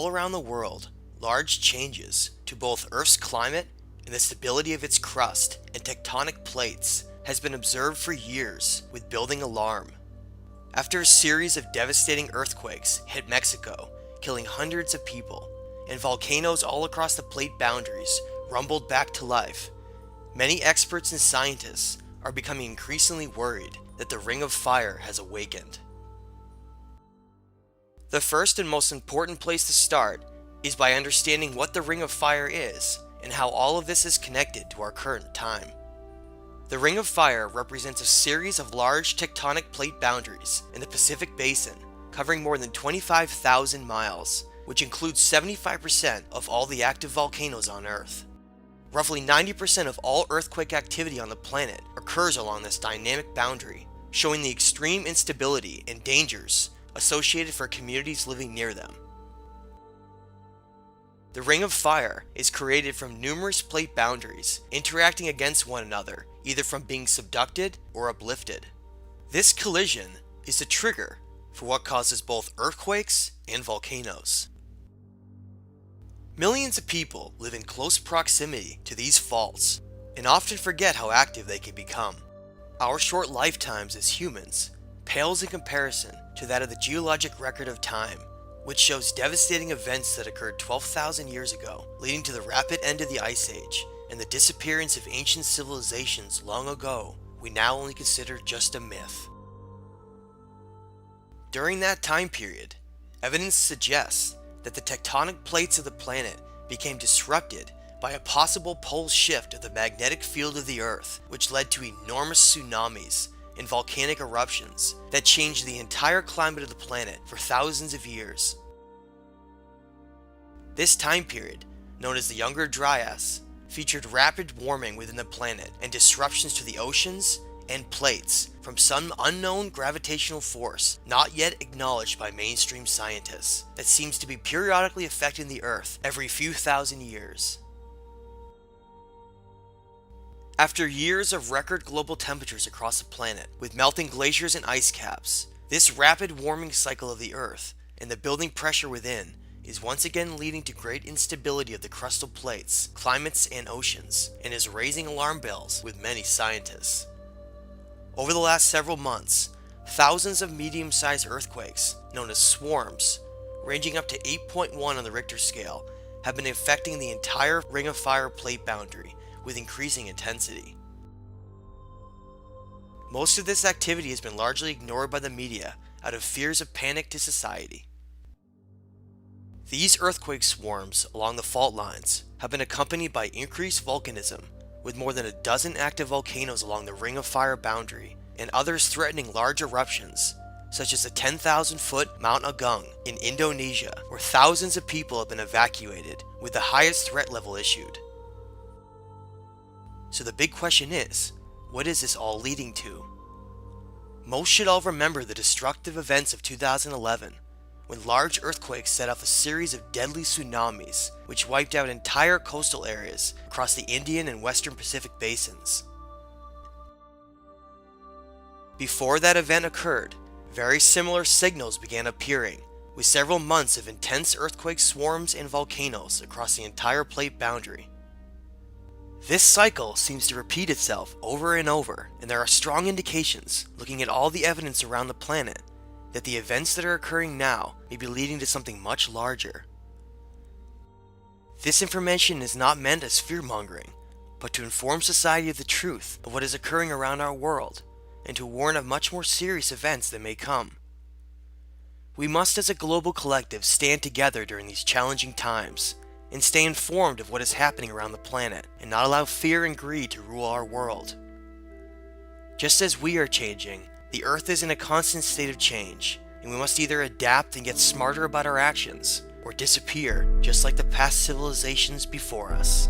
all around the world, large changes to both Earth's climate and the stability of its crust and tectonic plates has been observed for years with building alarm. After a series of devastating earthquakes hit Mexico, killing hundreds of people, and volcanoes all across the plate boundaries rumbled back to life, many experts and scientists are becoming increasingly worried that the Ring of Fire has awakened. The first and most important place to start is by understanding what the Ring of Fire is and how all of this is connected to our current time. The Ring of Fire represents a series of large tectonic plate boundaries in the Pacific Basin, covering more than 25,000 miles, which includes 75% of all the active volcanoes on Earth. Roughly 90% of all earthquake activity on the planet occurs along this dynamic boundary, showing the extreme instability and dangers associated for communities living near them. The Ring of Fire is created from numerous plate boundaries interacting against one another, either from being subducted or uplifted. This collision is the trigger for what causes both earthquakes and volcanoes. Millions of people live in close proximity to these faults and often forget how active they can become. Our short lifetimes as humans pales in comparison to that of the geologic record of time, which shows devastating events that occurred 12,000 years ago, leading to the rapid end of the Ice Age and the disappearance of ancient civilizations long ago we now only consider just a myth. During that time period, evidence suggests that the tectonic plates of the planet became disrupted by a possible pole shift of the magnetic field of the Earth, which led to enormous tsunamis and volcanic eruptions that changed the entire climate of the planet for thousands of years. This time period, known as the Younger Dryas, featured rapid warming within the planet and disruptions to the oceans and plates from some unknown gravitational force not yet acknowledged by mainstream scientists that seems to be periodically affecting the Earth every few thousand years. After years of record global temperatures across the planet, with melting glaciers and ice caps, this rapid warming cycle of the Earth and the building pressure within is once again leading to great instability of the crustal plates, climates, and oceans, and is raising alarm bells with many scientists. Over the last several months, thousands of medium-sized earthquakes, known as swarms, ranging up to 8.1 on the Richter scale, have been affecting the entire Ring of Fire plate boundary with increasing intensity. Most of this activity has been largely ignored by the media out of fears of panic to society. These earthquake swarms along the fault lines have been accompanied by increased volcanism, with more than a dozen active volcanoes along the Ring of Fire boundary and others threatening large eruptions, such as the 10,000-foot Mount Agung in Indonesia, where thousands of people have been evacuated with the highest threat level issued. So the big question is, what is this all leading to? Most should all remember the destructive events of 2011, when large earthquakes set off a series of deadly tsunamis which wiped out entire coastal areas across the Indian and Western Pacific basins. Before that event occurred, very similar signals began appearing, with several months of intense earthquake swarms and volcanoes across the entire plate boundary. This cycle seems to repeat itself over and over, and there are strong indications, looking at all the evidence around the planet, that the events that are occurring now may be leading to something much larger. This information is not meant as fear-mongering, but to inform society of the truth of what is occurring around our world, and to warn of much more serious events that may come. We must as a global collective stand together during these challenging times, and stay informed of what is happening around the planet, and not allow fear and greed to rule our world. Just as we are changing, the Earth is in a constant state of change, and we must either adapt and get smarter about our actions, or disappear just like the past civilizations before us.